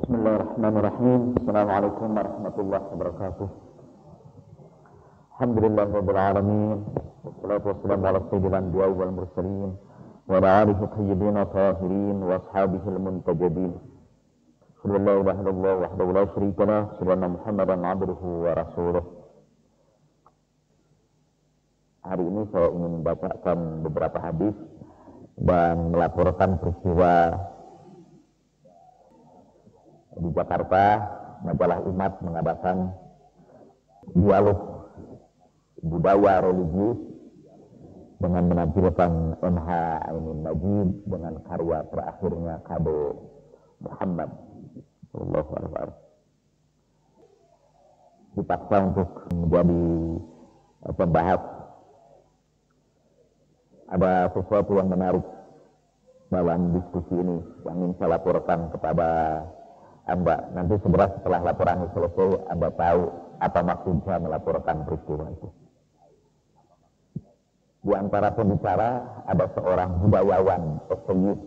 Bismillahirrahmanirrahim. Assalamualaikum warahmatullahi wabarakatuh. Alhamdulillahirabbil alamin. Wassalatu wassalamu ala sayyidil anbiya'i wal mursalin wa ala alihi thayyibin tahirin wa ashabihi al-muntajabin. Sallallahu alaihi wa sallam wahdahu la syarika lah, subhana Muhammadan abduhu wa rasuluh. Hari ini saya ingin membacakan beberapa hadis dan melaporkan peristiwa di Jakarta. Majalah Umat mengadakan dialog budaya religius dengan menampilkan MH Ainun Najib dengan karya terakhirnya Kado Muhammad sallallahu alaihi wasallam. Dipaksa untuk menjadi pembahas. Ada sesuatu yang menarik dalam diskusi ini yang ingin saya laporkan kepada Anda. Nanti setelah laporan ini selesai, Anda tahu apa maksudnya melaporkan peristiwa itu. Di antara pembicara ada seorang budayawan, esayis,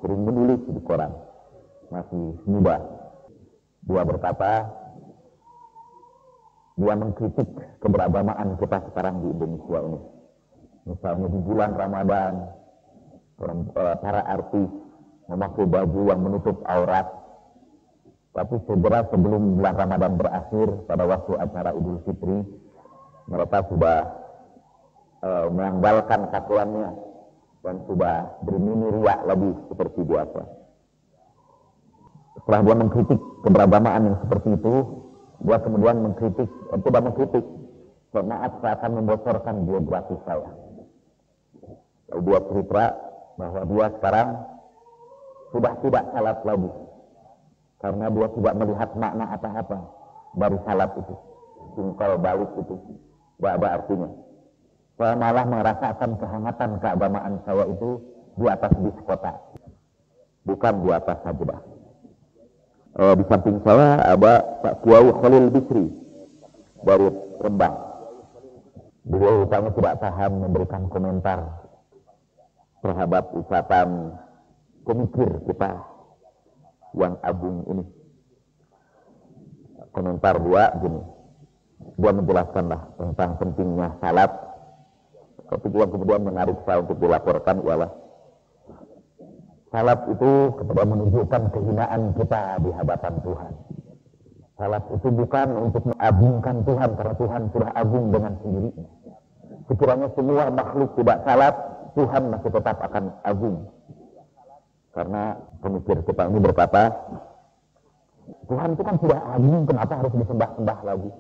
sering menulis di koran, masih muda. Dia berkata, dia mengkritik keberagamaan kita sekarang di Indonesia ini. Misalnya di bulan Ramadan, para artis memakai baju yang menutup aurat. Tapi segera sebelum bulan Ramadan berakhir, pada waktu acara Idul Fitri, mereka sudah menanggalkan katuannya dan sudah bermini riak lebih seperti biasa. Setelah dia mengkritik keberagamaan yang seperti itu, dia kemudian mengkritik, maaf, saya akan membocorkan biografi saya. Dia cerita bahwa dia sekarang sudah tidak salat lagi, karena dia tidak melihat makna apa-apa dari salat itu. Singkal balik itu tidak ada artinya. Saya malah merasakan kehangatan keagamaan saya itu di atas bis kota, bukan di atas sajadah. Di samping saya ada Pak Kuau Khalil Bisri dari Rembang. Beliau rupanya tidak tahan memberikan komentar terhadap ucapan pemikir kita yang agung ini. Komentar dua gini, dia menjelaskanlah tentang pentingnya salat. Tapi dia kemudian menarik saya untuk dilaporkan ialah salat itu kepada menunjukkan kehinaan kita di hadapan Tuhan. Salat itu bukan untuk mengagungkan Tuhan, karena Tuhan sudah agung dengan sendirinya. Sekiranya semua makhluk tidak salat, Tuhan masih tetap akan agung. Karena pemikir kita ini berkata, Tuhan itu kan sudah agung, kenapa harus disembah-sembah lagi?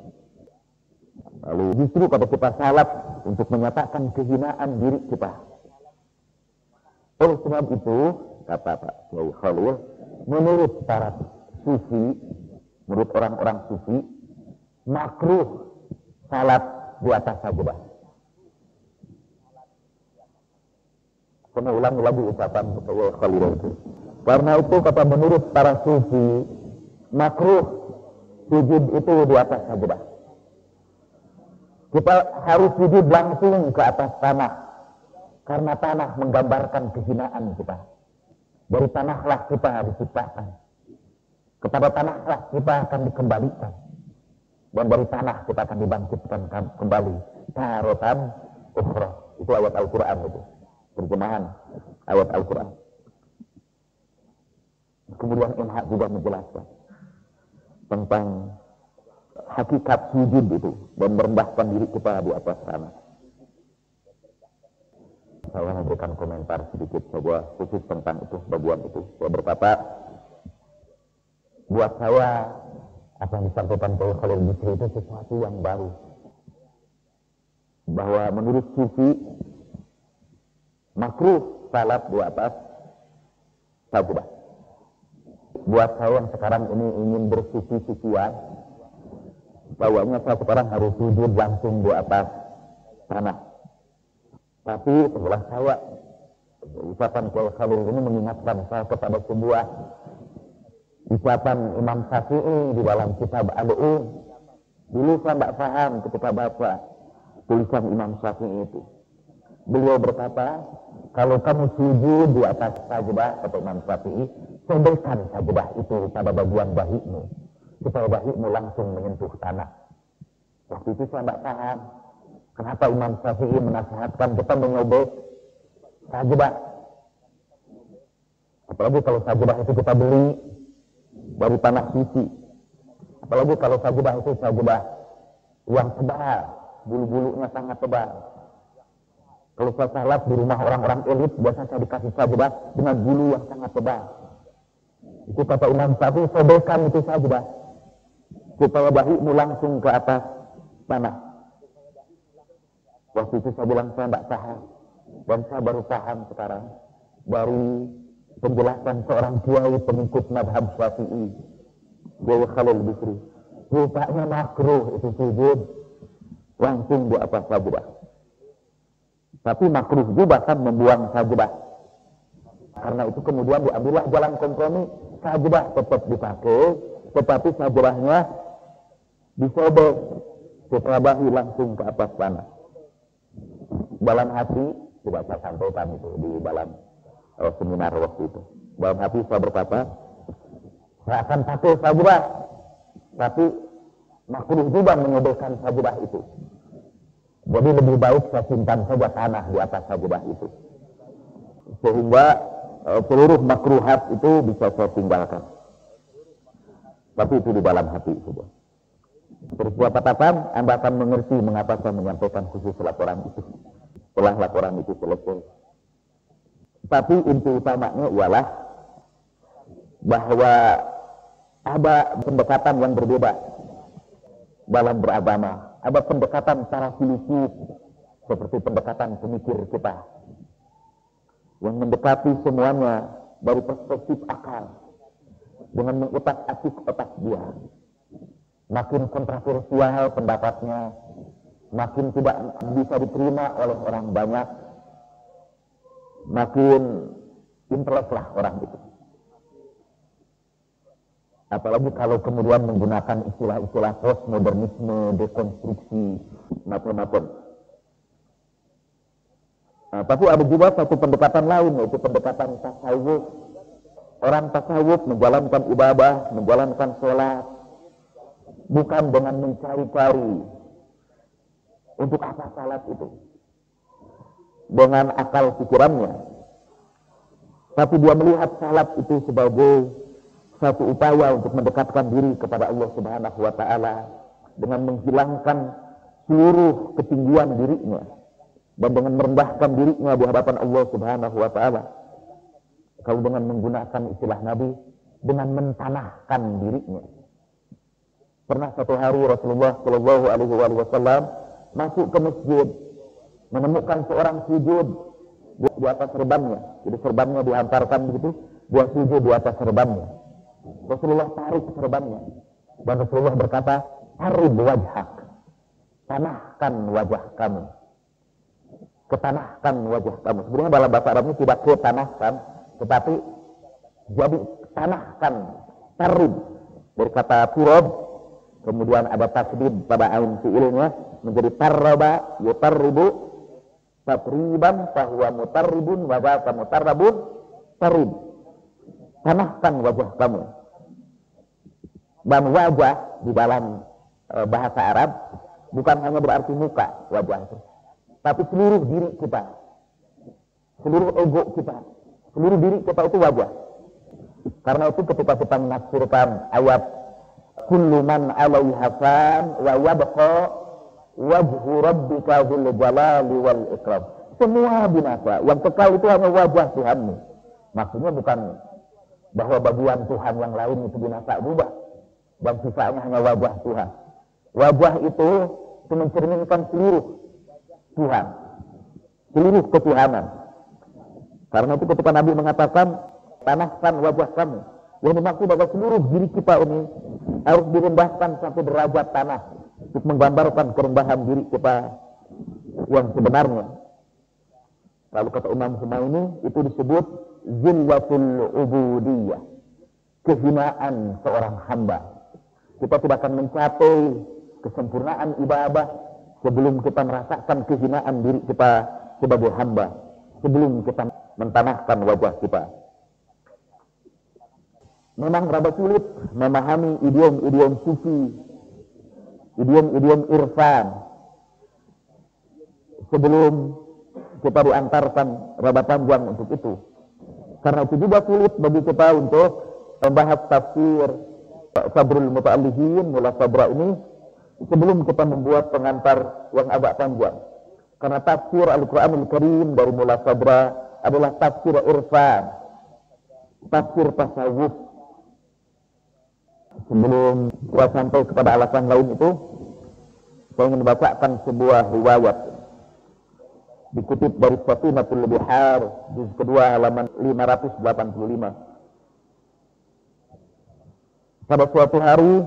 Lalu justru kalau kita salat untuk menyatakan kehinaan diri kita. Oleh sebab itu, kata Pak Kiai Khalil, menurut para sufi, menurut orang-orang sufi, makruh salat di atas sajadah. Saya ulang lagi ucapan Kiai Khalil itu. Karena itu kata menurut para sufi, makruh sujud itu di atas sajadah. Kita harus sujud langsung ke atas tanah, karena tanah menggambarkan kehinaan kita. Dari tanahlah kita diciptakan, kepada tanahlah kita akan dikembalikan, dan dari tanah kita akan dibangkitkan kembali. Tarotan ukhra, itu ayat Al-Quran itu. Terjemahan ayat Al-Quran. Kemudian MH juga menjelaskan tentang hakikat sujud itu dan merendahkan diri kita di atas tanah. Saya memberikan komentar sedikit saja khusus tentang itu, bagian itu. Saya berkata, buat saya apa yang disampaikan oleh Khalil Bisri itu sesuatu yang baru. Bahwa menurut sufi makruh salat di atas sajadah. Buat saya yang sekarang ini ingin bersufi-sufian, bahwanya saya sekarang harus sujud langsung di atas tanah. Tapi setelah saya ucapan Kiai Khalil ini mengingatkan saya kepada sebuah ucapan Imam Syafi'i di dalam kitab Al-Um. Dulu saya tidak paham ketika baca tulisan Imam Syafi'i itu. Beliau berkata, kalau kamu sujud di atas sajadah, kata Imam Syafi'i, Sobekan sajadah itu pada bagian bahimu, supaya bahimu langsung menyentuh tanah. Waktu itu saya tidak paham kenapa Imam Syafi'i menasihatkan kita menyobek sajadah. Apalagi kalau sajadah itu kita beli dari tanah suci. Apalagi kalau sajadah itu sajadah yang tebal, bulu-bulunya sangat tebal. Kalau saya salat di rumah orang-orang elit, biasa saya dikasih sajadah dengan bulu yang sangat tebal. Itu kata Imam Syafi'i, sobekan itu sajadah supaya bahimu langsung ke atas tanah. Waktu itu saya bilang saya tidak paham, dan saya baru paham sekarang, baru penjelasan seorang kiai pengikut madhab Syafi'i, Kiai Khalil Bisri. Rupanya makruh itu sujud langsung di atas sajadah. Tapi makruh juga kan membuang sajadah. Karena itu kemudian diambillah jalan kompromi, sajadah tetap dipakai, tetapi sajadahnya disobek supaya bahi langsung ke atas tanah. Dalam hati, tidak saya sampaikan itu di dalam seminar waktu itu. Dalam hati saya berkata, saya akan pakai sajadah, tapi makruh juga menyobekkan sajadah itu. Jadi lebih baik saya simpan saja tanah di atas sajadah itu, sehingga seluruh makruhat itu bisa saya tinggalkan. Tapi itu di dalam hati saja. Peristiwa patatan, Anda akan mengerti mengapa saya menyampaikan khusus laporan itu setelah laporan itu selesai. Tapi inti utamanya ialah bahwa ada pendekatan yang berbeda dalam beragama. Ada pendekatan secara filosofis seperti pendekatan pemikir kita yang mendekati semuanya dari perspektif akal dengan mengutak-atik otak dia. Makin kontroversial pendapatnya, makin tidak bisa diterima oleh orang banyak, makin inteleklah orang itu. Apalagi kalau kemudian menggunakan istilah-istilah postmodernisme, dekonstruksi, macam-macam. Tapi ada juga satu pendekatan lain, yaitu pendekatan tasawuf. Orang tasawuf menjalankan ibadah, menjalankan sholat, bukan dengan mencari-cari untuk apa salat itu dengan akal pikirannya, tapi dia melihat salat itu sebagai satu upaya untuk mendekatkan diri kepada Allah Subhanahu wa Ta'ala dengan menghilangkan seluruh ketinggian dirinya dan dengan merendahkan dirinya di hadapan Allah Subhanahu wa Ta'ala. Kalau dengan menggunakan istilah Nabi, dengan mentanahkan dirinya. Pernah satu hari Rasulullah Shallallahu Alaihi Wasallam masuk ke masjid, menemukan seorang sujud di atas serbannya. Jadi serbannya dihantarkan begitu, dia sujud di atas serbannya. Rasulullah tarik serbannya dan Rasulullah berkata, "Arib wajhak, tanahkan wajah kamu, ketanahkan wajah kamu." Sebenarnya dalam bahasa Arabnya tidak ketanahkan, tetapi jadi tanahkan, tarib dari kata turab. Kemudian ada tasdid pada ain fi'ilnya menjadi tarraba, yutarribu, tatriban, fahuwa mutarribun, wa zaka mutarrabun, tarib. Tanahkan wajah kamu. Dan wajah di dalam bahasa Arab bukan hanya berarti muka wajah itu, tapi seluruh diri kita, seluruh ego kita, seluruh diri kita itu wajah. Karena itu ketika kita menafsirkan ayat kullu man 'alaiha fan wa yabqa wajhu rabbika dzul jalali wal ikram. Semua binasa, yang kekal itu hanya wajah Tuhanmu. Maksudnya bukan bahwa bagian Tuhan yang lain itu binasa juga, dan sisanya hanya wajah Tuhan. Wajah itu mencerminkan seluruh Tuhan, seluruh ketuhanan. Karena itu ketika Nabi mengatakan tanahkan wajah kamu, yang dimaksud bahwa seluruh diri kita ini harus direndahkan sampai derajat tanah untuk menggambarkan kerendahan diri kita yang sebenarnya. Lalu kata Imam Humaini, itu disebut zillatul ubudiyah, kehinaan seorang hamba. Kita tidak akan mencapai kesempurnaan ibadah sebelum kita merasakan kehinaan diri kita sebagai hamba, sebelum kita mentanahkan wajah kita. memang rada sulit memahami idiom-idiom sufi, idiom-idiom irfan sebelum kita diantarkan rada panjang untuk itu. Karena itu juga sulit bagi kita untuk membahas tafsir Sabrul Muta'allihin, Mula Sabra ini sebelum kita membuat pengantar yang agak panjang. Karena tafsir Al-Quranul Karim dari Mula Sabra adalah tafsir irfan, tafsir tasawuf. Sebelum saya sampai kepada alasan lain itu, saya ingin membacakan sebuah riwayat dikutip dari Safinatul Bihar, juz kedua halaman 585. Pada suatu hari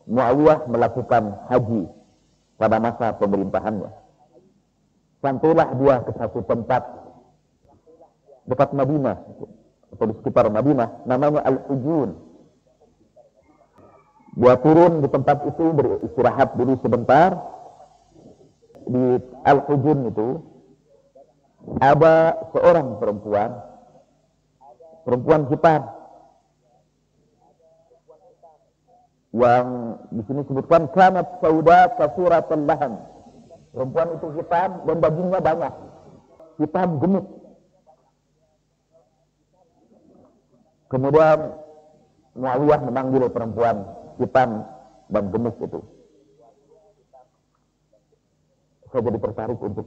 Muawiyah melakukan haji pada masa pemerintahannya. Sampailah dia ke satu tempat dekat Madinah atau di sekitar Madinah, namanya Al-Hujun. Dia turun di tempat itu, beristirahat dulu sebentar. Di Al-Hujun itu ada seorang perempuan hitam yang di sini disebutkan kanat sauda kasuratul lahan. Perempuan itu hitam dan dagingnya banyak, hitam gemuk. Kemudian Muawiyah memanggil perempuan hitam dan gemuk itu. Saya jadi tertarik untuk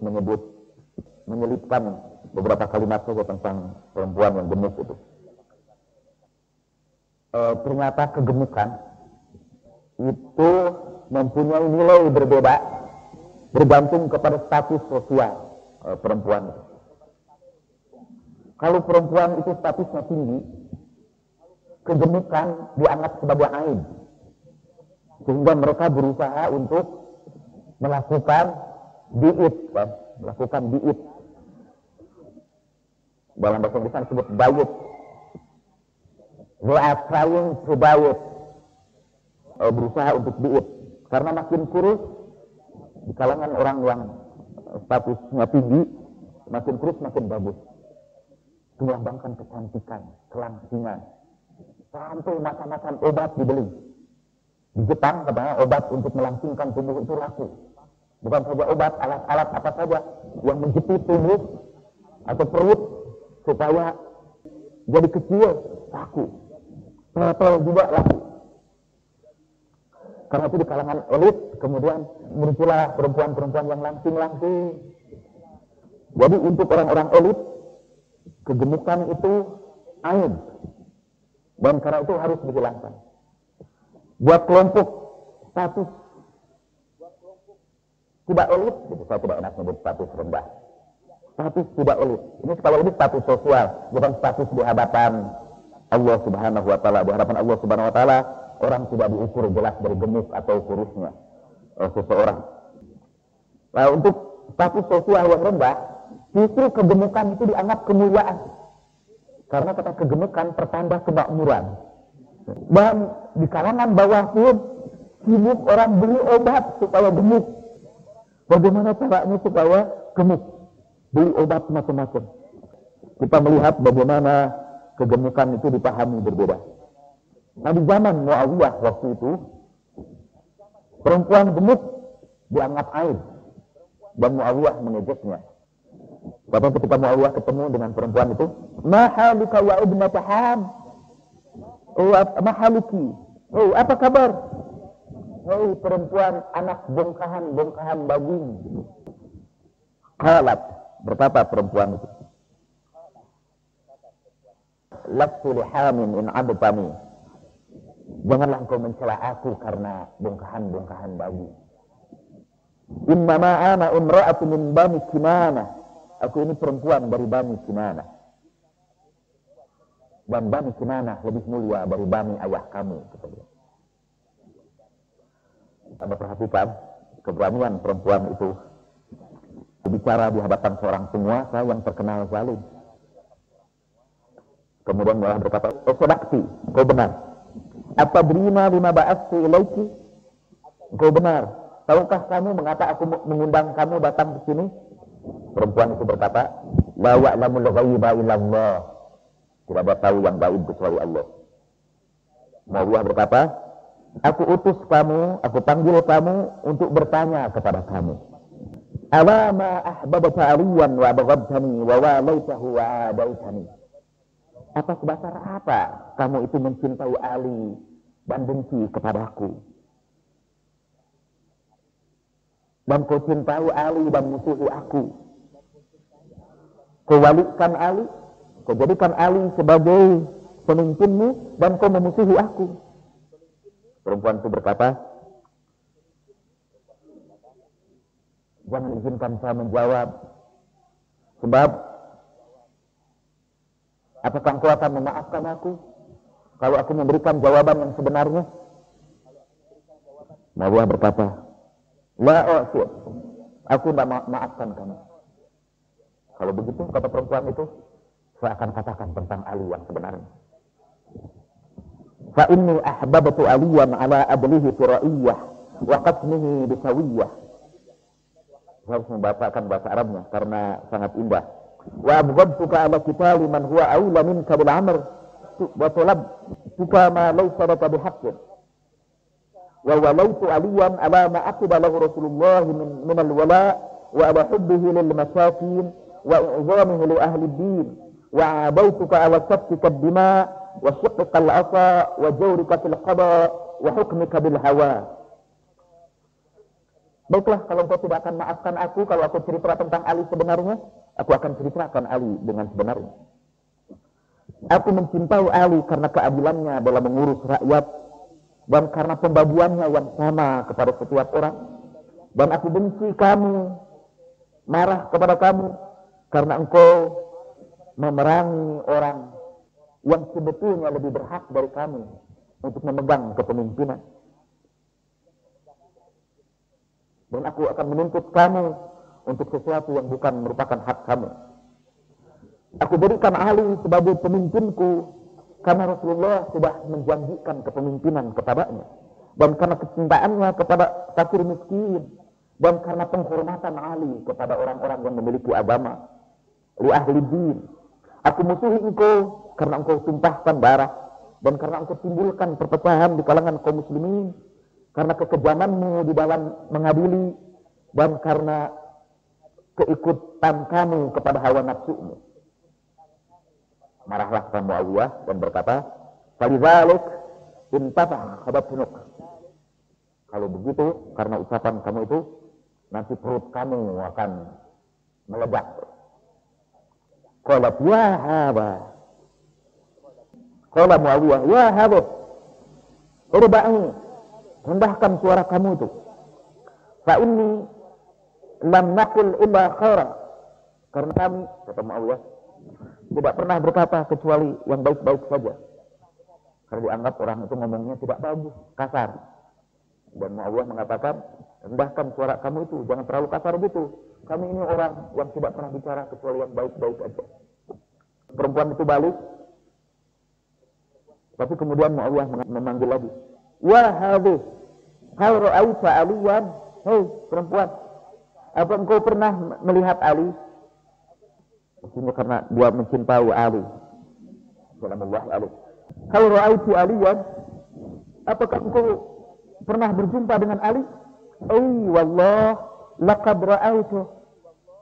menyelipkan beberapa kalimat saja tentang perempuan yang gemuk itu. Ternyata kegemukan itu mempunyai nilai berbeda bergantung kepada status sosial perempuan. Kalau perempuan itu statusnya tinggi, kegemukan dianggap sebagai aib, sehingga mereka berusaha untuk melakukan diet. Dalam bahasa Inggris disebut diet. They are trying to diet, berusaha untuk diet, karena makin kurus di kalangan orang yang statusnya tinggi, makin kurus makin bagus, melambangkan kecantikan, kelangsingan, sampai macam-macam obat dibeli. Di Jepang katanya obat untuk melangsingkan tubuh itu laku. Bukan saja obat, alat-alat apa saja yang menjepit tubuh atau perut supaya jadi kecil laku. Pel juga laku. Karena itu di kalangan elit kemudian muncullah perempuan-perempuan yang langsing-langsing. Jadi untuk orang-orang elit kegemukan itu aib, dan karena itu harus dihilangkan. Buat kelompok status tidak elit, saya tidak enak menyebut status rendah. Status tidak elit. Ini kalau ini status sosial, bukan status di hadapan Allah Subhanahu wa taala. Di hadapan Allah Subhanahu wa taala, orang tidak diukur jelas dari gemuk atau kurusnya seseorang. Nah, untuk status sosial yang rendah, justru kegemukan itu dianggap kemuliaan. Karena kata kegemukan pertanda kemakmuran. Dan di kalangan bawah pun sibuk orang beli obat supaya gemuk. Bagaimana caranya supaya gemuk? Beli obat macam-macam. Kita melihat bagaimana kegemukan itu dipahami berbeda. Nah, di zaman Muawiyah waktu itu, perempuan gemuk dianggap aib, dan Muawiyah mengejeknya. Bahkan ketika Muawiyah ketemu dengan perempuan itu, mahaluka wa ibnata Ham, mahaluki, oh apa kabar? Oh perempuan anak bongkahan daging. Qalat, berkata perempuan itu, lastu lihamin in abtani, janganlah engkau mencela aku karena bongkahan daging. Innama ana imra'atu min Bani Kinanah, aku ini perempuan dari Bani Kinanah, dan Bani Kinanah lebih mulia dari Bani ayah kamu, kata dia. Anda perhatikan keberanian perempuan itu berbicara di hadapan seorang penguasa yang terkenal zalim. Kemudian malah berkata, "Sadaqti, kau benar. Atadrina lima ba'atsu ilaiki?" Kau benar. Tahukah kamu mengapa aku mengundang kamu datang ke sini? Perempuan itu berkata, "La ya'lamul ghaiba illallah." Tidak ada tahu yang gaib kecuali Allah. Muawiyah berkata, aku utus kamu, aku panggil kamu untuk bertanya kepada kamu. Ala ma ahbabta aliyan wa abghadtani wa walaitahu wa adaitani. Atas dasar apa kamu itu mencintai Ali dan benci kepadaku? Dan kau cintai Ali dan musuhi aku. Kau walikan Ali, kau jadikan Ali sebagai pemimpinmu dan kau memusuhi aku. Perempuan itu berkata, jangan izinkan saya menjawab. Sebab, apakah engkau akan memaafkan aku kalau aku memberikan jawaban yang sebenarnya? Muawiyah berkata, la a'fu, aku tidak maafkan kamu. Kalau begitu, kata perempuan itu, saya akan katakan tentang Ali yang sebenarnya. Fa inni ahbabtu aliyan ala ablihi firaiyah wa qasmihi bisawiyah. Saya harus membacakan bahasa Arabnya karena sangat indah. Wa abghadtuka ala qitali man huwa aula minka bil amr wa talabtuka ma laysa laka bihaqqin. Wa walaitu aliyan ala ma aqiba lahu Rasulullah min al-wala wa ala hubbihi lil masakin wa i'zamihi li ahli ad-din wa abaituka ala safkika ad-dima wa shiqqika al-asa wa jawrika fil qada wa hukmika bil hawa. Baiklah, kalau engkau tidak akan maafkan aku kalau aku cerita tentang Ali sebenarnya, aku akan ceritakan Ali dengan sebenarnya. Aku mencintai Ali karena keadilannya dalam mengurus rakyat dan karena pembabuannya yang sama kepada setiap orang. Dan aku benci kamu, marah kepada kamu karena engkau memerangi orang yang sebetulnya lebih berhak dari kamu untuk memegang kepemimpinan. Dan aku akan menuntut kamu untuk sesuatu yang bukan merupakan hak kamu. Aku berikan Ali sebagai pemimpinku karena Rasulullah sudah menjanjikan kepemimpinan kepadanya. Dan karena kecintaannya kepada fakir miskin. Dan karena penghormatan Ali kepada orang-orang yang memiliki agama. Li ahli din. Aku musuhi engkau karena engkau tumpahkan darah. Dan karena engkau timbulkan perpecahan di kalangan kaum muslimin. Karena kekejamanmu di dalam mengadili dan karena keikutan kamu kepada hawa nafsumu. Marahlah Muawiyah dan berkata, "Falidzalik intatah khabatunuk." Kalau begitu, karena ucapan kamu itu, nanti perut kamu akan meledak. Qala ya haba. Qala Muawiyah, ya haba. Urba'i. Rendahkan suara kamu itu. Fa inni lam naqul illa khaira. Karena kami, kata Muawiyah, tidak pernah berkata kecuali yang baik-baik saja. Karena dianggap orang itu ngomongnya tidak bagus, kasar. Dan Muawiyah mengatakan, rendahkan suara kamu itu, jangan terlalu kasar gitu. Kami ini orang yang tidak pernah bicara kecuali yang baik-baik saja. Perempuan itu balik. Tapi kemudian Muawiyah memanggil lagi. Wah hadis, hal ra'aita aliyan, hei perempuan, apa engkau pernah melihat Ali? Maksudnya karena dia mencintai Ali. Sallallahu alaihi. Hal ra'aita aliyan, apakah engkau pernah berjumpa dengan Ali? Wallah, laqad ra'aitu.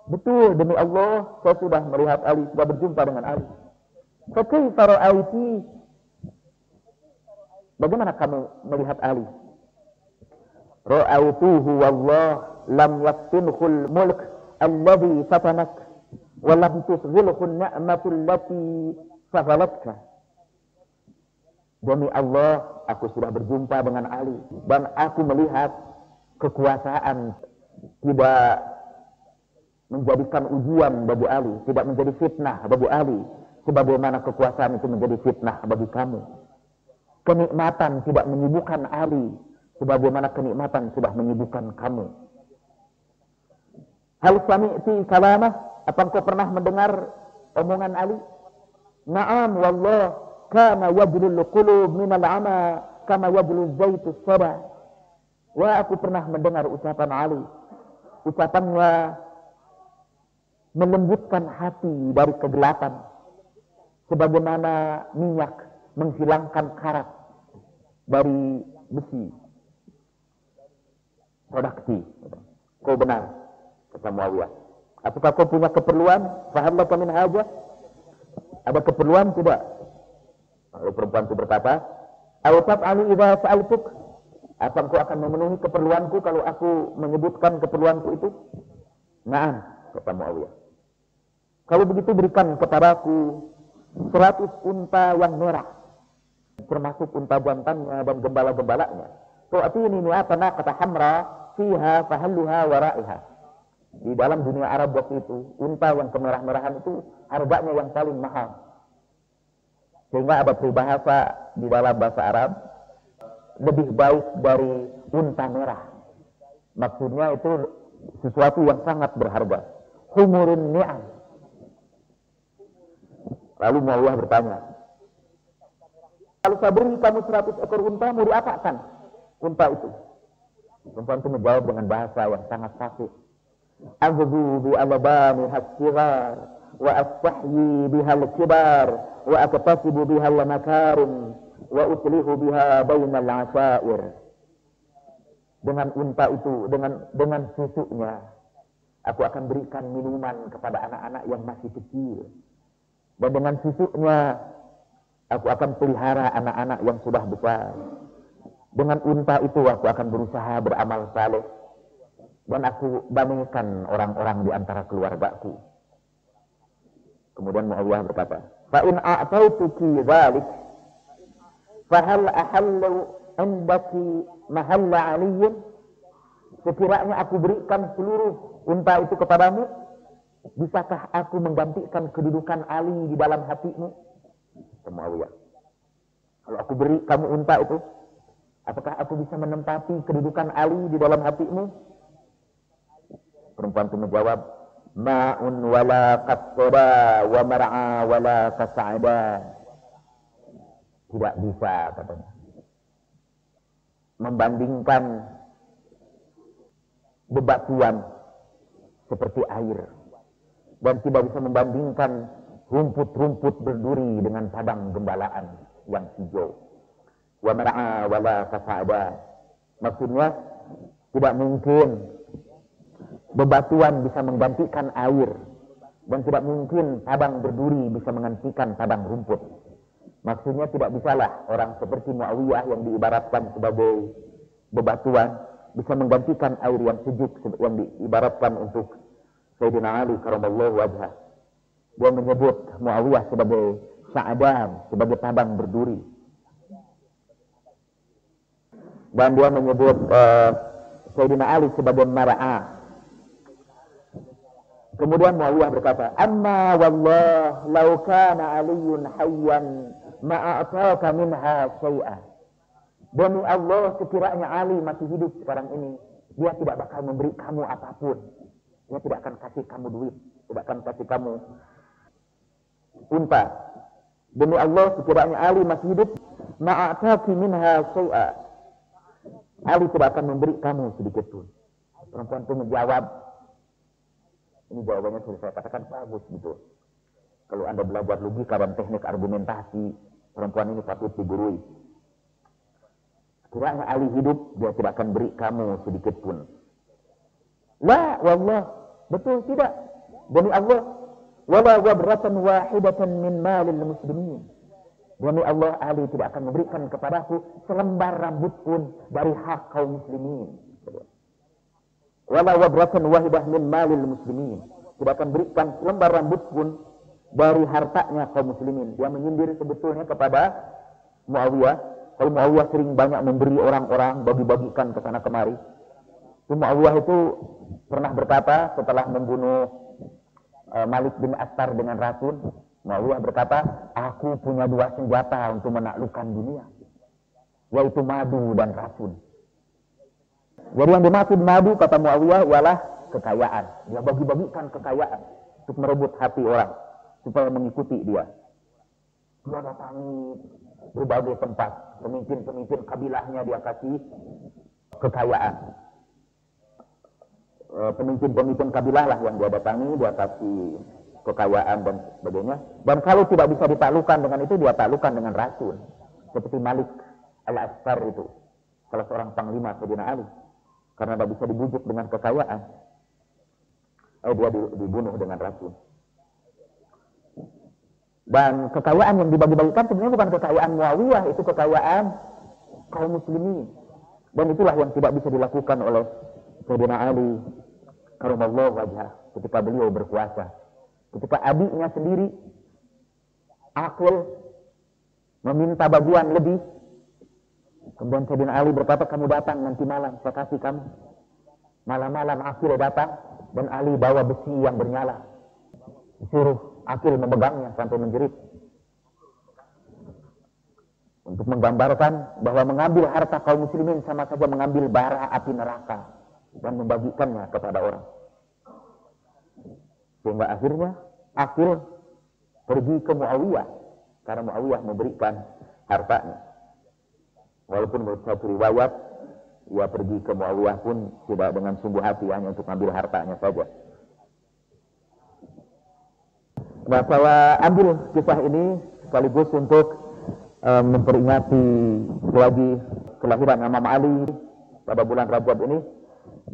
Betul, demi Allah, saya sudah melihat Ali, sudah berjumpa dengan Ali. Fa kaifa ra'aiti? Bagaimana kamu melihat Ali? Ra'autuhu wallah lam yaftinhul mulk alladhi fatanak wa lam tusghilhu ni'matul lati fagalatka. Demi Allah, aku sudah berjumpa dengan Ali dan aku melihat kekuasaan tidak menjadikan ujian bagi Ali, tidak menjadi fitnah bagi Ali, sebagaimana kekuasaan itu menjadi fitnah bagi kamu. Kenikmatan tidak menyibukkan Ali sebagaimana kenikmatan sudah menyibukkan kamu. Hal sami'ti kalamah, apa engkau pernah mendengar omongan Ali? Na'am wallah, kana wajlul qulub minal ama kama wajlul zaitus sabah. Wah, aku pernah mendengar ucapan Ali. Ucapannya melembutkan hati dari kegelapan sebagaimana minyak menghilangkan karat. dari besi. Sodaqti. Kau benar, kata Muawiyah. Apakah kau punya keperluan? Faham laka min hajah? Ada keperluan tidak? Lalu perempuan itu berkata, "Aw taf'alu idza sa'altuk?" Apa engkau akan memenuhi keperluanku kalau aku menyebutkan keperluanku itu? Na'am, kata Muawiyah. Kalau begitu berikan kepadaku 100 unta yang merah, termasuk unta jantannya dan gembala-gembalanya. Tu'atini mi'atana kata hamra fiha fahalluha wara'iha. Di dalam dunia Arab waktu itu, unta yang kemerah-merahan itu harganya yang paling mahal. Sehingga ada peribahasa di dalam bahasa Arab, lebih baik dari unta merah. Maksudnya itu sesuatu yang sangat berharga. Humurun ni'am. Lalu Muawiyah bertanya, kalau saya beri kamu 100 ekor unta, mau diapakan unta itu? Perempuan itu menjawab dengan bahasa yang sangat fasih. Aghzu bi alabani hasigar wa astahyi biha al-kibar wa aktasibu biha al-makarim wa uslihu biha bainal asyair. Dengan unta itu, dengan susunya, aku akan berikan minuman kepada anak-anak yang masih kecil. Dan dengan susunya, aku akan pelihara anak-anak yang sudah besar. Dengan unta itu aku akan berusaha beramal saleh. Dan aku damaikan orang-orang di antara keluargaku. Kemudian Muawiyah berkata, "Fa in a'tautuki dzalik, fa hal ahallu 'indaki mahalla 'aliyyin?" Sekiranya aku berikan seluruh unta itu kepadamu, bisakah aku menggantikan kedudukan Ali di dalam hatimu? Muawiyah, kalau aku beri kamu unta itu, apakah aku bisa menempati kedudukan Ali di dalam hatimu? Perempuan itu menjawab, "Ma'un wala qasra wa mar'a wala kas'ada." Tidak bisa, katanya, membandingkan bebatuan seperti air, dan tidak bisa membandingkan rumput-rumput berduri dengan padang gembalaan yang hijau. Wa mar'a wala kas'ada. Maksudnya tidak mungkin bebatuan bisa menggantikan air, dan tidak mungkin padang berduri bisa menggantikan padang rumput. Maksudnya tidak bisalah orang seperti Muawiyah yang diibaratkan sebagai bebatuan bisa menggantikan air yang sejuk yang diibaratkan untuk Sayyidina Ali karamallahu wajhah. Dia menyebut Muawiyah sebagai Sa'adan, sebagai padang berduri. Dan dia menyebut Sayyidina Ali sebagai Mar'a. Kemudian Muawiyah berkata, "Amma wallah law kana Aliyyun hayyan ma a'taka minha syai'a." Demi Allah, sekiranya Ali masih hidup sekarang ini, dia tidak bakal memberi kamu apapun. Dia tidak akan kasih kamu duit, tidak akan kasih kamu unta. Demi Allah, sekiranya Ali masih hidup, ma a'taki minha syai'a. Ali tidak akan memberi kamu sedikit pun. Perempuan itu menjawab, ini jawabannya sudah saya katakan bagus gitu. Kalau Anda belajar logika dan teknik argumentasi, perempuan ini patut digurui. Sekiranya Ali hidup, dia tidak akan beri kamu sedikit pun. La wallah, betul tidak. Demi Allah, wala wabratan wahidatan min malil muslimin. Demi Allah, Ali tidak akan memberikan kepadaku selembar rambut pun dari hak kaum muslimin. Wala wabratan wahidah min malil muslimin. Tidak akan berikan selembar rambut pun dari hartanya kaum muslimin. Dia menyindir sebetulnya kepada Muawiyah. Kalau Muawiyah sering banyak memberi orang-orang, bagi-bagikan ke sana kemari. Muawiyah itu pernah berkata setelah membunuh Malik bin Astar dengan racun, Muawiyah berkata, "Aku punya 2 senjata untuk menaklukkan dunia, yaitu madu dan racun." Jadi yang dimaksud madu, kata Muawiyah, ialah kekayaan. Dia bagi-bagikan kekayaan untuk merebut hati orang, supaya mengikuti dia. Dia datangi berbagai tempat, pemimpin-pemimpin kabilahnya dia kasih kekayaan. Pemimpin-pemimpin kabilah lah yang dia datangi, dia kasih kekayaan dan sebagainya. Dan kalau tidak bisa ditaklukkan dengan itu, dia taklukkan dengan racun. Seperti Malik Al-Askar itu salah seorang panglima Sayyidina Ali, karena tidak bisa dibujuk dengan kekayaan, dia dibunuh dengan racun. Dan kekayaan yang dibagi-bagikan sebenarnya bukan kekayaan Muawiyah, itu kekayaan kaum muslimin. Dan itulah yang tidak bisa dilakukan oleh Sayyidina Ali karamallahu wajhah ketika beliau berkuasa. Ketika adiknya sendiri, Aqil, meminta bagian lebih, kemudian Sayyidina Ali berkata, kamu datang nanti malam, saya kasih kamu. Malam-malam Aqil datang, dan Ali bawa besi yang bernyala. Disuruh Aqil memegangnya sampai menjerit. Untuk menggambarkan bahwa mengambil harta kaum muslimin sama saja mengambil bara api neraka dan membagikannya kepada orang. Sehingga akhirnya Aqil pergi ke Muawiyah karena Muawiyah memberikan hartanya. Walaupun menurut satu riwayat ia pergi ke Muawiyah pun tidak dengan sungguh hati, hanya untuk mengambil hartanya saja. Nah, saya ambil kisah ini sekaligus untuk memperingati lagi kelahiran Imam Ali pada bulan Rajab ini,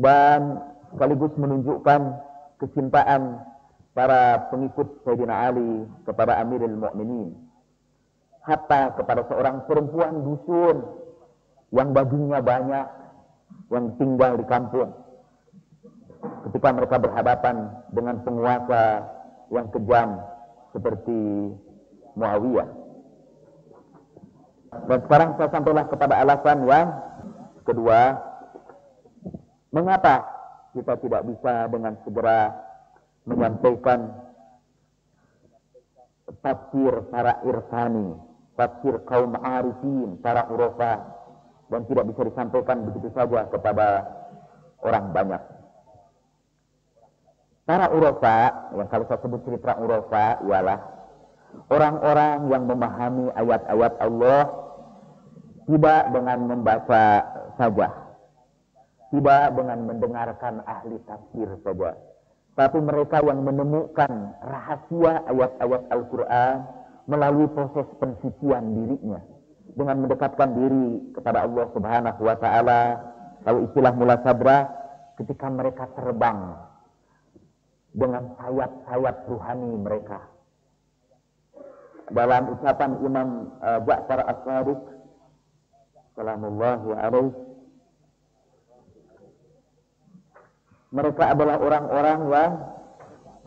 dan sekaligus menunjukkan kecintaan para pengikut Sayyidina Ali kepada Amirul Mukminin, hatta kepada seorang perempuan dusun yang bajunya banyak, yang tinggal di kampung. Ketika mereka berhadapan dengan penguasa yang kejam seperti Muawiyah. Dan sekarang saya sampailah kepada alasan yang kedua, mengapa kita tidak bisa dengan segera menyampaikan tafsir para irfani, tafsir kaum arifin, para urofa, dan tidak bisa disampaikan begitu saja kepada orang banyak. Para urofa, yang kalau saya sebut cerita urofa, ialah orang-orang yang memahami ayat-ayat Allah tidak dengan membaca saja, tidak dengan mendengarkan ahli tafsir saja, tapi mereka yang menemukan rahasia ayat-ayat Al-Quran melalui proses pensucian dirinya dengan mendekatkan diri kepada Allah Subhanahu wa Ta'ala. Kalau istilah mula sabra, ketika mereka terbang dengan sayap-sayap ruhani mereka. Dalam ucapan Imam Ja'far As-Sadiq salamullahi alaihi, mereka adalah orang-orang yang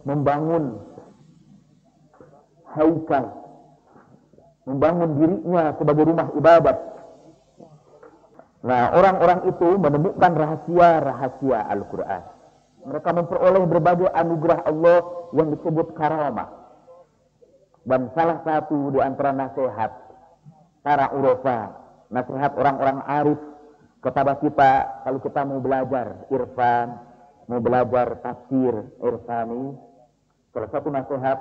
membangun haikal, membangun dirinya sebagai rumah ibadat. Nah, orang-orang itu menemukan rahasia-rahasia Al-Quran. Mereka memperoleh berbagai anugerah Allah yang disebut karamah. Dan salah satu di antara nasihat para urofa, nasihat orang-orang arif kepada kita, kalau kita mau belajar irfan, mau belajar tafsir irfani, salah satu nasihat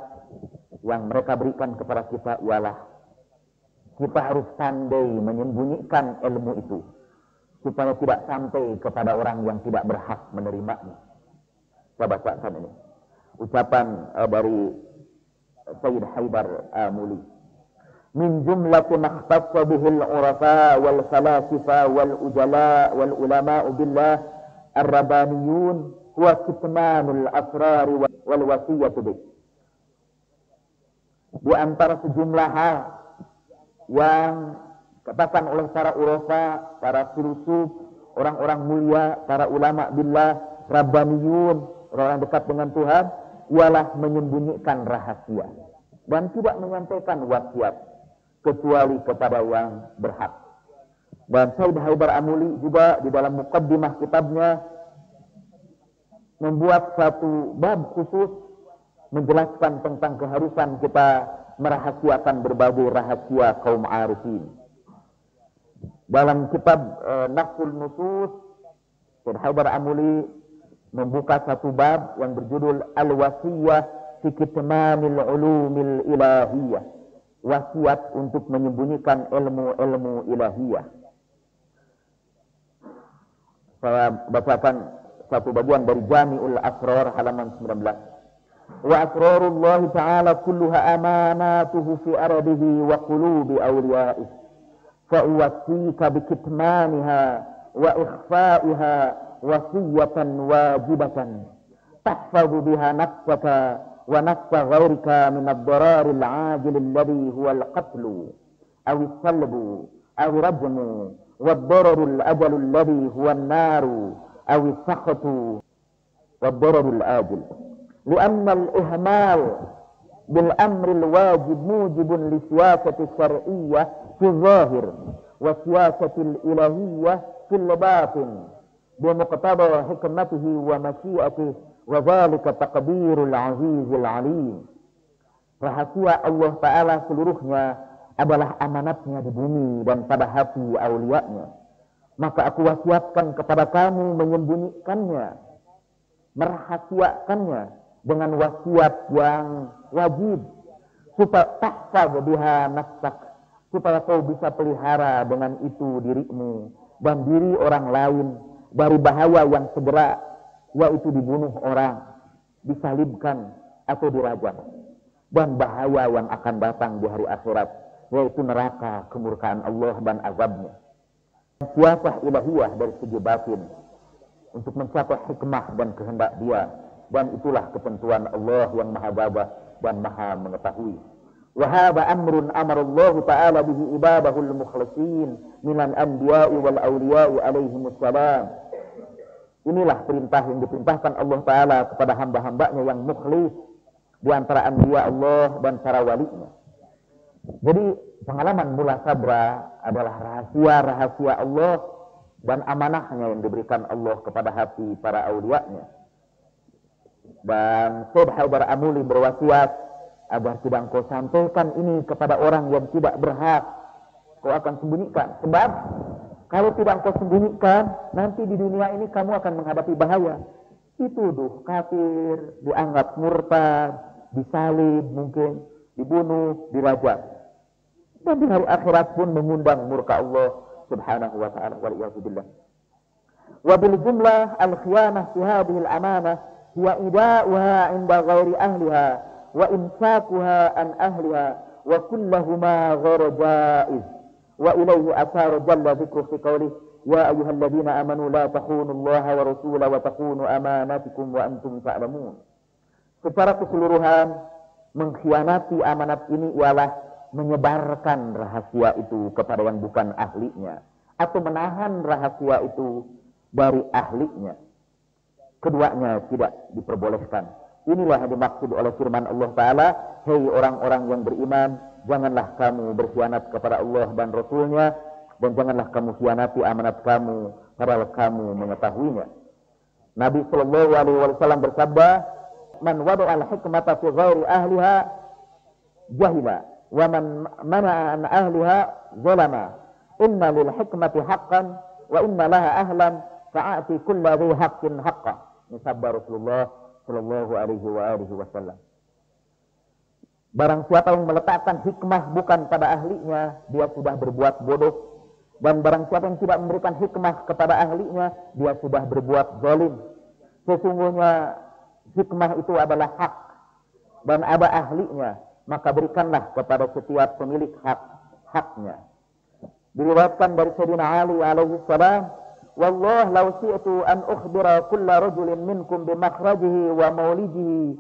yang mereka berikan kepada kita ialah kita harus pandai menyembunyikan ilmu itu supaya tidak sampai kepada orang yang tidak berhak menerimanya. Saya bacakan ini ucapan dari Sayyid Haidar Amuli. Min jumlati makhtassa bihil urafa wal falasifa wal ujala wal ulama'u billah ar-rabbaniyun huwa kitmanul asrar wal wasiyatu bih. Di antara sejumlah hal yang katakan oleh para urafa, para filsuf, orang-orang mulia, para ulama billah, rabbaniyun, orang dekat dengan Tuhan, ialah menyembunyikan rahasia dan tidak menyampaikan wasiat kecuali kepada yang berhak. Dan Sayyid Haidar Amuli juga di dalam muqaddimah kitabnya membuat satu bab khusus menjelaskan tentang keharusan kita merahasiakan berbagai rahasia kaum arifin. Dalam kitab Nafsul Nusus, Sayyid Haidar Amuli membuka satu bab yang berjudul Al-Wasiyah fi Kitmanil Ulumil Ilahiyah, wasiat untuk menyembunyikan ilmu-ilmu ilahiyah. Saya bacakan satu bagian dari Jami'ul Asrar halaman 19. Wa asrarullah ta'ala kulluha amanatuhu fi aradihi wa qulubi awliya'ih فأوصيك بكتمانها وإخفائها وصية واجبة تحفظ بها نفسك ونفس غيرك من الضرار العاجل الذي هو القتل أو الصلب أو رجم، والضرر الأجل الذي هو النار أو السخط والضرر الآجل. لأن الإهمال بالأمر الواجب موجب لسياسة الشرعية في الظاهر وسياسة الإلهية في الباطن بمقتضى حكمته ومشيئته، وذلك تقدير العزيز العليم. Rahasia Allah Ta'ala seluruhnya adalah amanatnya di bumi dan pada hati aulianya. Maka aku wasiatkan kepada kamu menyembunyikannya, merahasiakannya dengan wasiat yang wajib, supaya tahfaz biha nafsak, supaya kau bisa pelihara dengan itu dirimu dan diri orang lain dari bahaya yang segera, yaitu dibunuh orang, disalibkan atau dirajam, dan bahaya yang akan datang di hari akhirat, yaitu neraka, kemurkaan Allah dan azabnya. Siasah ilahiyah dari segi batin untuk mencapai hikmah dan kehendak Dia, dan itulah ketentuan Allah yang maha gagah dan maha mengetahui. Wa hadha amrun amara Allah Ta'ala bihi ibadahul mukhlisin minal anbiya'i wal awliya'i alaihimus salam. Inilah perintah yang diperintahkan Allah Ta'ala kepada hamba-hambanya yang mukhlis di antara anbiya Allah dan para walinya. Jadi pengalaman mula sabra adalah rahasia-rahasia Allah dan amanahnya yang diberikan Allah kepada hati para awliyanya. Dan Subha beramuli berwasiat agar tidak kau sampaikan ini kepada orang yang tidak berhak, kau akan sembunyikan. Sebab kalau tidak kau sembunyikan, nanti di dunia ini kamu akan menghadapi bahaya. Dituduh kafir, dianggap murtad, disalib mungkin, dibunuh, dirajam. Dan di hari akhirat pun mengundang murka Allah Subhanahu wa ta'ala waliyahzubillah. Wa bil jumlah al-khiyanah fi hadhihi al-amanah hiya ida'uha 'inda ghairi ahliha wa imsakuha an ahliha wa kullahuma ghairu jaiz. Wa ilayhi asara jalla dhikru fi qawlihi ya ayyuhalladzina amanu la takhunu Allaha wa rasulahu wa takhunu amanatikum wa antum ta'lamun. Secara keseluruhan, mengkhianati amanat ini ialah menyebarkan rahasia itu kepada yang bukan ahlinya, atau menahan rahasia itu dari ahlinya. Keduanya tidak diperbolehkan. Inilah yang dimaksud oleh firman Allah Ta'ala, hei orang-orang yang beriman, janganlah kamu berkhianat kepada Allah dan Rasulnya, dan janganlah kamu khianati amanat kamu, padahal kamu mengetahuinya. Nabi SAW bersabda, man wada'al hikmata fi ghairi ahliha jahila, wa man mana'a an ahliha zalama. Inna lil hikmati haqqan wa inna laha ahlan fa'ati kulla dhi haqqin haqqa. Ini sabda Rasulullah sallallahu alaihi wasallam. Barang siapa yang meletakkan hikmah bukan pada ahlinya, dia sudah berbuat bodoh. Dan barang siapa yang tidak memberikan hikmah kepada ahlinya, dia sudah berbuat zalim. Sesungguhnya hikmah itu adalah hak dan ada ahlinya, maka berikanlah kepada setiap pemilik haknya. Diriwayatkan dari Sayyidina Ali alaihi salam, wallah law syi'tu an ukhbira kulla rajulin minkum bi makhrajihi wa maulidihi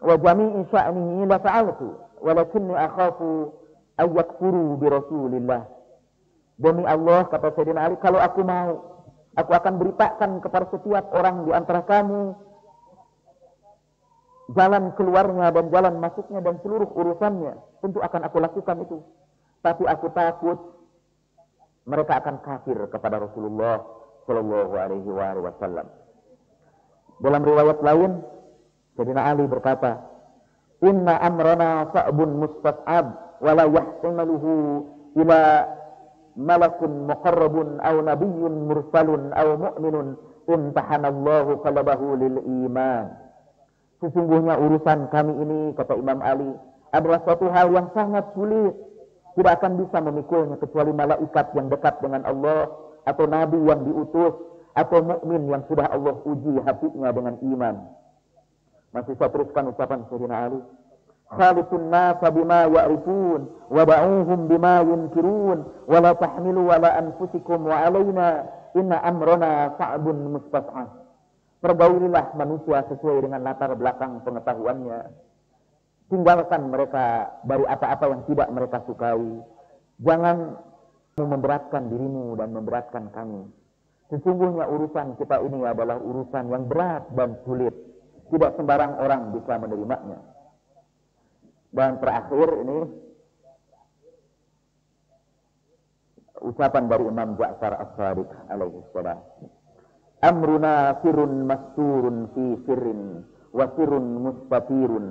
wa jami'i sya'nihi la fa'altu walakinni akhafu ay yakfuru bi Rasulillah. Demi Allah, kata Sayyidina Ali, kalau aku mau, aku akan beritakan kepada setiap orang di antara kamu jalan keluarnya dan jalan masuknya dan seluruh urusannya. Tentu akan aku lakukan itu. Tapi aku takut mereka akan kafir kepada Rasulullah sallallahu alaihi wasallam. Dalam riwayat lain, Sayyidina Ali berkata, inna amrana sa'bun mustas'ab wa la yahtimaluhu ila malakun muqarrabun aw nabiyyun mursalun aw mu'minun imtahanallahu qalbahu lil iman. Sesungguhnya urusan kami ini, kata Imam Ali, adalah suatu hal yang sangat sulit. Tidak akan bisa memikulnya kecuali malaikat yang dekat dengan Allah, atau nabi yang diutus, atau mukmin yang sudah Allah uji hatinya dengan iman. Masih saya teruskan ucapan Sayyidina Ali. khaliqun nasa bima ya'rifun wa ba'uhum bima yunkirun wa la tahmilu ala anfusikum wa alaina inna amrana sa'bun mustas'ab. Pergaulilah manusia sesuai dengan latar belakang pengetahuannya. Tinggalkan mereka dari apa-apa yang tidak mereka sukai. Jangan memberatkan dirimu dan memberatkan kami. Sesungguhnya urusan kita ini adalah urusan yang berat dan sulit. Tidak sembarang orang bisa menerimanya. Dan terakhir ini ucapan dari Imam Ja'far As-Shadiq alaihi salam. Amruna sirrun masturun fi sirrin wa sirrun mustatirun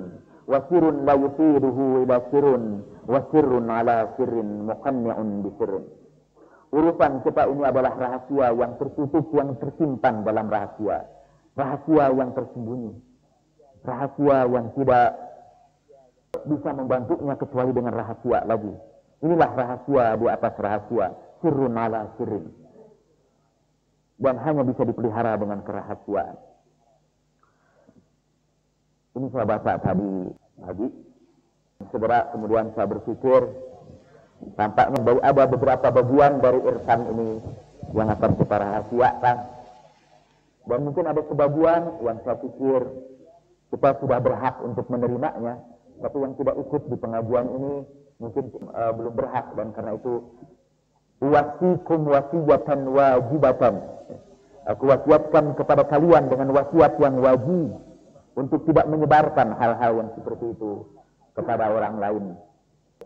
wa sirrun la yufiduhu ila sirrun wa sirrun ala sirrin muqanni'un bi sirrin. Urusan kita ini adalah rahasia yang tertutup, yang tersimpan dalam rahasia. Rahasia yang tersembunyi. Rahasia yang tidak bisa membantunya kecuali dengan rahasia lagi. Inilah rahasia di atas rahasia. Sirrun ala sirrin. Dan hanya bisa dipelihara dengan kerahasiaan. Ini saya baca tadi. Segera kemudian saya berpikir, tampaknya ada beberapa bagian dari irfan ini yang akan kita rahasiakan. Dan mungkin ada sebagian yang saya pikir kita sudah berhak untuk menerimanya, tapi yang tidak ikut di pengajian ini mungkin belum berhak. Dan karena itu wasikum wasiyatan wajibatan. Aku wasiatkan kepada kalian dengan wasiat yang wajib untuk tidak menyebarkan hal-hal yang seperti itu kepada orang lain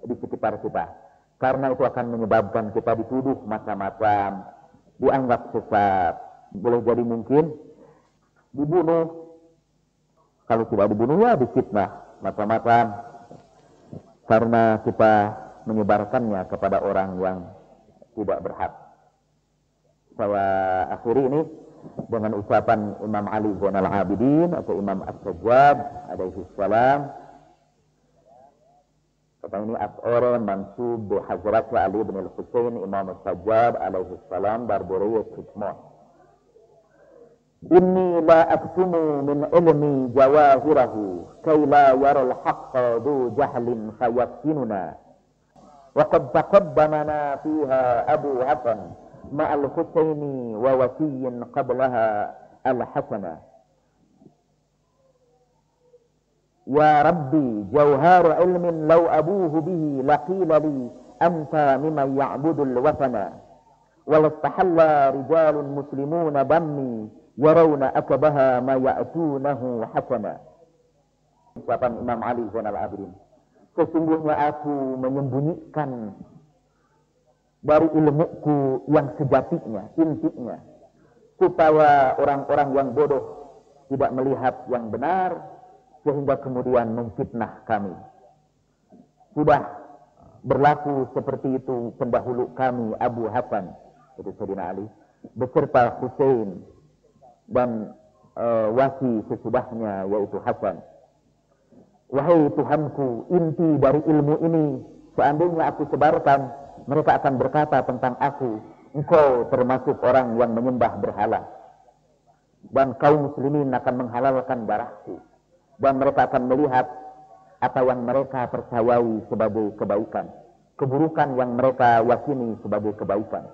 di sekitar kita. Karena itu akan menyebabkan kita dituduh macam-macam, dianggap sesat, boleh jadi mungkin dibunuh. Kalau tidak dibunuh ya difitnah, macam-macam. Karena kita menyebarkannya kepada orang yang tidak berhak. Saya akhiri ini dengan ucapan Imam Ali Zainal Abidin atau Imam As-Sajjad alaihi salam. Kata ini as'ara mansub bi Hazrat Ali bin Al-Husain Imam As-Sajjad alaihi salam barbariyat hikmah. Inni la aktumu min ilmi jawahirahu kay la yara al-haqqa du jahlin fayaftinuna. Wa qad taqaddamana fiha Abu Hasan ma'al Husaini wa wasiyyin qablaha al-Hasana. Ya Rabbi jawharu ilmin law abuhu bihi laqila li anta mimman ya'budul wasana walastahalla rijalun muslimuna dammi yarawna akbaha ma ya'tunahu hasana. Ucapan Imam Ali Zainal Abidin. Sesungguhnya aku menyembunyikan dari ilmuku yang sejatinya, intinya, supaya orang-orang yang bodoh tidak melihat yang benar, sehingga kemudian memfitnah kami. Sudah berlaku seperti itu pendahulu kami Abu Hasan, itu Sayyidina Ali, beserta Husain dan wasi sesudahnya yaitu Hasan. Wahai Tuhanku, inti dari ilmu ini seandainya aku sebarkan, mereka akan berkata tentang aku, engkau termasuk orang yang menyembah berhala. Dan kaum muslimin akan menghalalkan darahku. Dan mereka akan melihat apa yang mereka percayai sebagai kebaikan. Keburukan yang mereka yakini sebagai kebaikan.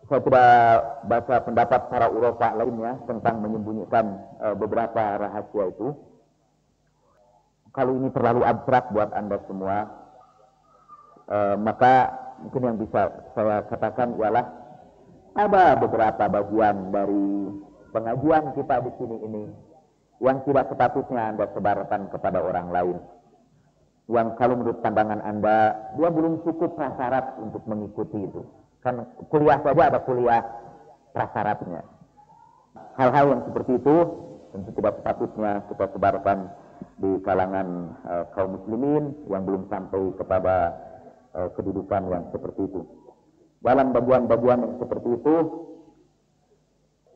Saya tidak baca pendapat para ulama lainnya tentang menyembunyikan beberapa rahasia itu. Kalau ini terlalu abstrak buat Anda semua, maka mungkin yang bisa saya katakan ialah ada beberapa bagian dari pengajian kita di sini ini yang tidak sepatutnya Anda sebarkan kepada orang lain. Yang kalau menurut pandangan Anda, dia belum cukup prasyarat untuk mengikuti itu. Kan kuliah saja ada kuliah prasyaratnya. Hal-hal yang seperti itu tentu tidak sepatutnya kita sebarkan di kalangan kaum muslimin yang belum sampai kepada kedudukan yang seperti itu. Dalam bagian-bagian yang seperti itu,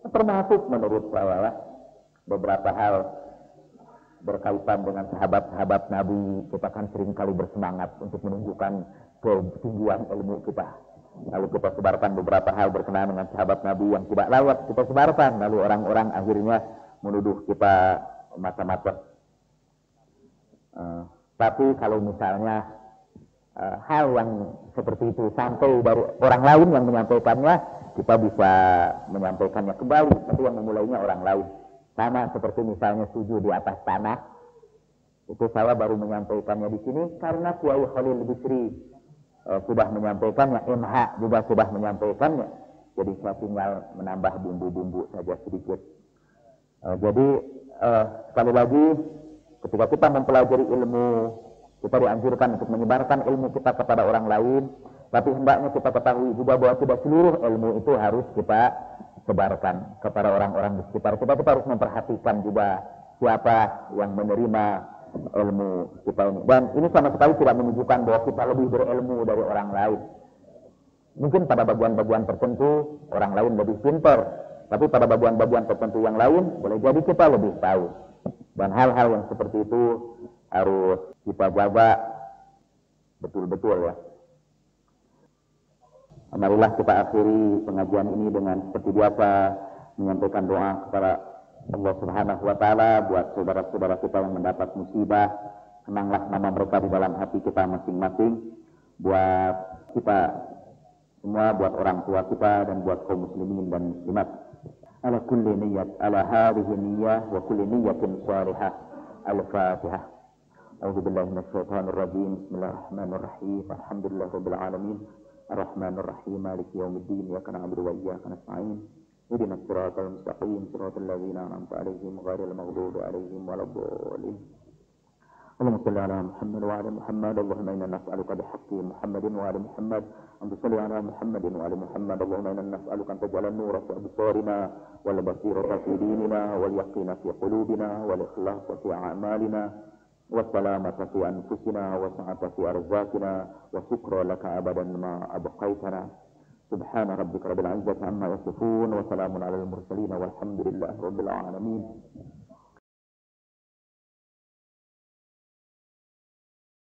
termasuk menurut saya beberapa hal berkaitan dengan sahabat-sahabat Nabi. Kita kan sering kali bersemangat untuk menunjukkan ketinggian ilmu kita. Lalu kita sebarkan beberapa hal berkenaan dengan sahabat Nabi yang tidak lawat kita sebarkan. Lalu orang-orang akhirnya menuduh kita macam-macam. Tapi kalau misalnya hal yang seperti itu sampai dari orang lain yang menyampaikannya, kita bisa menyampaikannya kembali, tapi yang memulainya orang lain. Sama seperti misalnya sujud di atas tanah, itu saya baru menyampaikannya di sini karena Kiai Khalil Bisri sudah menyampaikannya, MH juga sudah menyampaikannya. Jadi saya tinggal menambah bumbu-bumbu saja sedikit. Jadi sekali lagi, ketika kita mempelajari ilmu, kita dianjurkan untuk menyebarkan ilmu kita kepada orang lain. Tapi hendaknya kita ketahui juga bahwa tidak seluruh ilmu itu harus kita sebarkan kepada orang-orang di sekitar kita. Kita harus memperhatikan juga siapa yang menerima ilmu kita ini. Dan ini sama sekali tidak menunjukkan bahwa kita lebih berilmu dari orang lain. Mungkin pada bagian-bagian tertentu orang lain lebih pintar, tapi pada bagian-bagian tertentu yang lain boleh jadi kita lebih tahu. Dan hal-hal yang seperti itu harus kita jaga betul-betul ya. Marilah kita akhiri pengajian ini dengan seperti biasa menyampaikan doa kepada Allah Subhanahu wa taala buat saudara-saudara kita yang mendapat musibah. Kenanglah nama mereka di dalam hati kita masing-masing. Buat kita semua, buat orang tua kita dan buat kaum muslimin dan muslimat. Ala kulli niyyat, ala hadhihi niyyah wa kulli niyyatin shalihah. Al-Fatihah. A'udzu billahi minasyaitonir rajim. Bismillahirrahmanirrahim. Alhamdulillahirabbil alamin. Ar-Rahmanir Rahim. Maliki yaumiddin. Iyyaka na'budu wa iyyaka nasta'in. Ihdinas siratal mustaqim. Siratal ladzina an'amta 'alaihim ghairil maghdubi 'alaihim waladdallin. Allahumma shalli 'ala Muhammad wa 'ala Muhammad. Allahumma inna nas'aluka bihaqqi Muhammadin wa 'ala Muhammad an tusalli 'ala Muhammadin wa 'ala Muhammad. Allahumma inna nas'aluka an taj'ala an-nura fi absarina wal basirata fi dinina wal yaqina fi qulubina wal ikhlasa fi a'malina والسلامة في أنفسنا وسعة في أرزاقنا وشكر لك أبدا ما أبقيتنا سبحان ربك رب العزة عما يصفون وسلام على المرسلين والحمد لله رب العالمين.